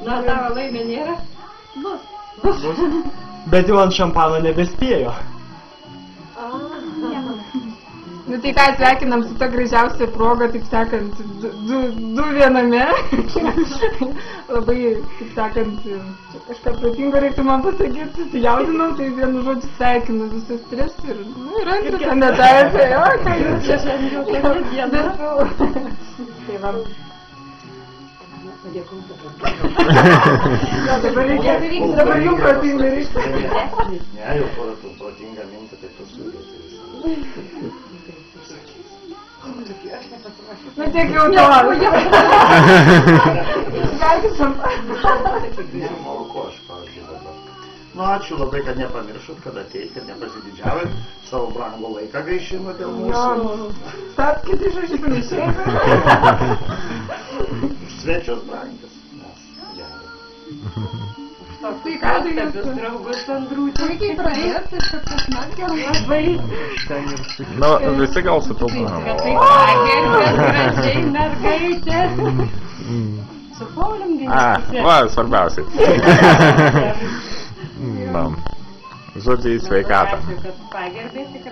Dar tavo laimė nėra? Bus. Bet jau ant šampano nebespėjo. Nu tai ką, sveikinam su ta gražiausia proga, taip sakant, du viename. Labai, taip sakant, kažką protingo reiktų man pasakyti, susijaudinau, tai vienu žodžiu sveikinu visus tris ir, nu, ir antras, ne taip, jo, ką jūs čia šiandien. Tai va. Dabar jums protinga ryšta. Ne, jau protinga mintį, tai pasiūlyti. Nu tiek jau noriu. Sveikinam. Malku aš, pavyzdžiui, dabar. Nu, ačiū labai, kad nepamiršot, kad ateit, kad nepasididžiavot, savo brangų laiką gaišimo dėl mūsų. Tapkit iš išpranešėjų. Svečios brangas. Gerai. Tai ką tai jūs draugus Andrūčiai? puikiai pradėjot, tai čia pasmakė labai. Nu, visi gal sutilpame. Tai pagerbė gražiai mergaitė. Su Paulium gynėsi. Va, svarbiausiai. Žodžiai sveikatą. Ačiū, kad pagerbėsi.